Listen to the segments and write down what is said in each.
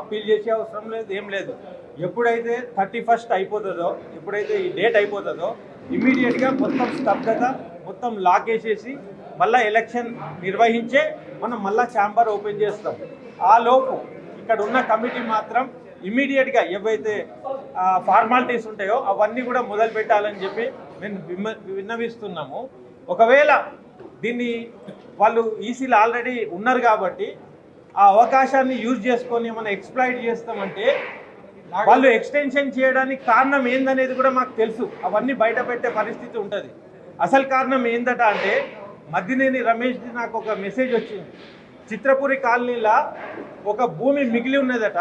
Appeal చేసే అవసరం లేదు, ఏం లేదు. ఎప్పుడైతే 31st అయిపోతుందో, ఎప్పుడైతే ఈ డేట్ అయిపోతుందో ఇమీడియట్గా మొత్తం స్తబ్దత, మొత్తం లాక్ వేసేసి మళ్ళీ ఎలక్షన్ నిర్వహించే మనం మళ్ళీ ఛాంబర్ ఓపెన్ చేస్తాం. ఆ లోపు ఇక్కడ ఉన్న కమిటీ మాత్రం ఇమీడియట్గా ఏవైతే ఫార్మాలిటీస్ ఉంటాయో అవన్నీ కూడా మొదలు పెట్టాలని చెప్పి మేము విన్నవిస్తున్నాము. ఒకవేళ దీన్ని వాళ్ళు ఈసీలు ఆల్రెడీ ఉన్నారు కాబట్టి ఆ అవకాశాన్ని యూజ్ చేసుకొని మనం ఎక్స్ప్లాయిట్ చేస్తామంటే వాళ్ళు ఎక్స్టెన్షన్ చేయడానికి కారణం ఏందనేది కూడా మాకు తెలుసు. అవన్నీ బయట పెట్టే పరిస్థితి ఉంటుంది. అసలు కారణం ఏందట అంటే మద్దినేని రమేష్ది నాకు ఒక మెసేజ్ వచ్చింది. చిత్రపురి కాలనీలో ఒక భూమి మిగిలి ఉన్నదట,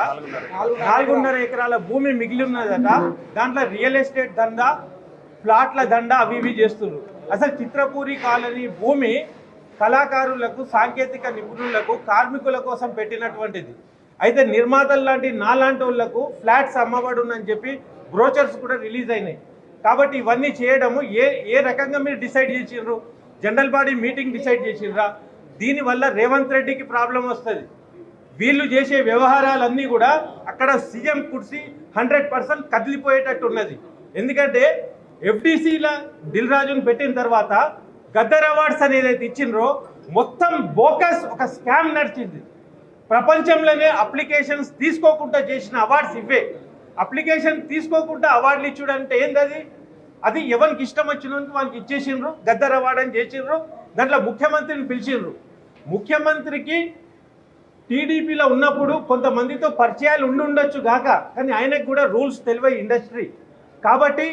4.5 ఎకరాల భూమి మిగిలి ఉన్నదట. దాంట్లో రియల్ ఎస్టేట్ దందా, ప్లాట్ల దందా అవి ఇవి చేస్తున్నారు. అసలు చిత్రపురి కాలనీ భూమి కళాకారులకు, సాంకేతిక నిపుణులకు, కార్మికుల కోసం పెట్టినటువంటిది. అయితే నిర్మాతలు లాంటి నాలాంటి వాళ్ళకు ఫ్లాట్స్ అమ్మబడునని చెప్పి బ్రోచర్స్ కూడా రిలీజ్ అయినాయి. కాబట్టి ఇవన్నీ చేయడము ఏ రకంగా మీరు డిసైడ్ చేసిర్రు? జనరల్ బాడీ మీటింగ్ డిసైడ్ చేసిర్రా? దీనివల్ల రేవంత్ రెడ్డికి ప్రాబ్లం వస్తుంది. వీళ్ళు చేసే వ్యవహారాలన్నీ కూడా అక్కడ సీఎం కుర్సీ 100% కదిలిపోయేటట్టు ఉన్నది. ఎందుకంటే ఎఫ్డీసీల దిల్ రాజును పెట్టిన తర్వాత గద్దర్ అవార్డ్స్ అనేది అయితే ఇచ్చిండ్రో మొత్తం బోకస్ ఒక స్కామ్ నడిచింది. ప్రపంచంలోనే అప్లికేషన్స్ తీసుకోకుండా చేసిన అవార్డ్స్ ఇవే. అప్లికేషన్ తీసుకోకుండా అవార్డులు ఇచ్చుడంటే ఏంది? అది ఎవరికి ఇష్టం వచ్చినందుకు వాళ్ళకి ఇచ్చేసిండ్రు, గద్దర్ అవార్డు అని చేసిండ్రు. దాంట్లో ముఖ్యమంత్రిని పిలిచిండ్రు. ముఖ్యమంత్రికి టీడీపీలో ఉన్నప్పుడు కొంతమందితో పరిచయాలు ఉండొచ్చు గాక, కానీ ఆయనకు కూడా రూల్స్ తెలివై ఇండస్ట్రీ. కాబట్టి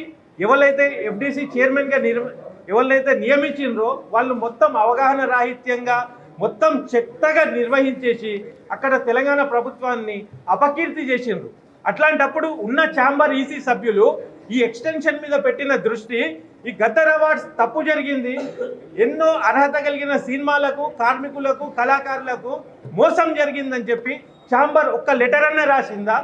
ఎవరైతే ఎఫ్డీసీ చైర్మన్గా ఎవరైతే నియమించిండ్రో వాళ్ళు మొత్తం అవగాహన రాహిత్యంగా మొత్తం చెత్తగా నిర్వహించేసి అక్కడ తెలంగాణ ప్రభుత్వాన్ని అపకీర్తి చేసిండ్రు. అట్లాంటప్పుడు ఉన్న ఛాంబర్ ఈసీ సభ్యులు ఈ ఎక్స్టెన్షన్ మీద పెట్టిన దృష్టి, ఈ గద్దర్ అవార్డ్స్ తప్పు జరిగింది, ఎన్నో అర్హత కలిగిన సినిమాలకు, కార్మికులకు, కళాకారులకు మోసం జరిగిందని చెప్పి ఛాంబర్ ఒక్క లెటర్ అన్న రాసిందా?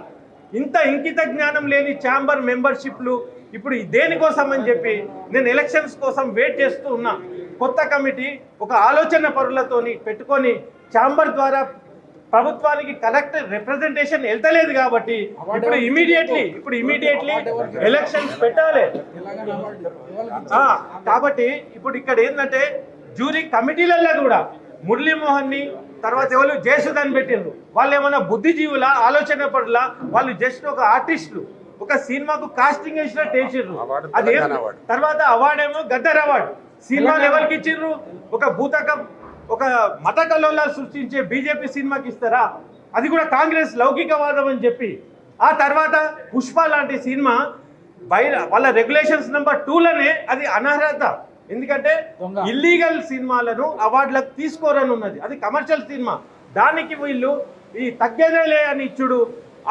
ఇంత ఇంకిత జ్ఞానం లేని ఛాంబర్ మెంబర్షిప్లు ఇప్పుడు దేనికోసం అని చెప్పి నేను ఎలక్షన్స్ కోసం వెయిట్ చేస్తూ ఉన్నా. కొత్త కమిటీ ఒక ఆలోచన పరులతోని పెట్టుకొని ఛాంబర్ ద్వారా ప్రభుత్వానికి కరెక్ట్ రిప్రజెంటేషన్ వెళ్తలేదు కాబట్టి ఇప్పుడు ఇమీడియట్లీ ఎలక్షన్స్ పెట్టాలి. కాబట్టి ఇప్పుడు ఇక్కడ ఏంటంటే జ్యూరీ కమిటీలలో కూడా మురళీమోహన్ని తర్వాత ఎవరు జయసుధని పెట్టిండ్రు. వాళ్ళు ఏమన్నా బుద్ధిజీవుల, ఆలోచన పరుల? వాళ్ళు జస్ట్ ఒక ఆర్టిస్టులు. ఒక సినిమాకు కాస్టింగ్ వేసినట్టు వేసిర్రు. అదే తర్వాత అవార్డేమో గద్దర్ అవార్డు. సినిమాలు ఎవరికి ఇచ్చిర్రు? ఒక మత కల్లోలాలు సృష్టించే బీజేపీ సినిమాకి ఇస్తారా? అది కూడా కాంగ్రెస్ లౌకికవాదం అని చెప్పి. ఆ తర్వాత పుష్ప లాంటి సినిమా వాళ్ళ రెగ్యులేషన్స్ నెంబర్ 2లోనే అది అనర్హత. ఎందుకంటే ఇల్లీగల్ సినిమాలను అవార్డులకు తీసుకోరని ఉన్నది. అది కమర్షియల్ సినిమా. దానికి వీళ్ళు ఈ తగ్గేదేలే అని ఇచ్చుడు.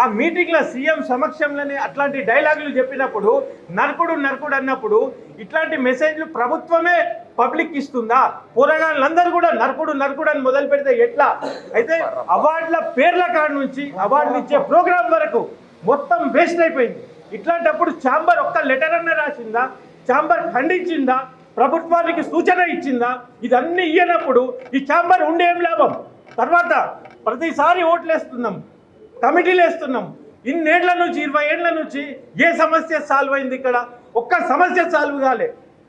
ఆ మీటింగ్లో సీఎం సమక్షంలోనే అట్లాంటి డైలాగులు చెప్పినప్పుడు నరకుడు అన్నప్పుడు ఇట్లాంటి మెసేజ్లు ప్రభుత్వమే పబ్లిక్ ఇస్తుందా? పోరగాళ్ళందరూ కూడా నరకుడు అని మొదలు పెడితే ఎట్లా? అయితే అవార్డుల పేర్ల కాడ నుంచి అవార్డులు ఇచ్చే ప్రోగ్రాం వరకు మొత్తం వేస్ట్ అయిపోయింది. ఇట్లాంటప్పుడు ఛాంబర్ ఒక్క లెటర్ అన్న రాసిందా? ఛాంబర్ ఖండించిందా? ప్రభుత్వానికి సూచన ఇచ్చిందా? ఇదన్నీ ఇయ్యనప్పుడు ఈ ఛాంబర్ ఉండేం లాభం? తర్వాత ప్రతిసారి ఓట్లేస్తున్నాం, కమిటీలు వేస్తున్నాం. ఇన్నేళ్ల నుంచి 20 ఏళ్ల నుంచి ఏ సమస్య సాల్వ్ అయింది? ఇక్కడ ఒక్క సమస్య సాల్వ్ కాలే.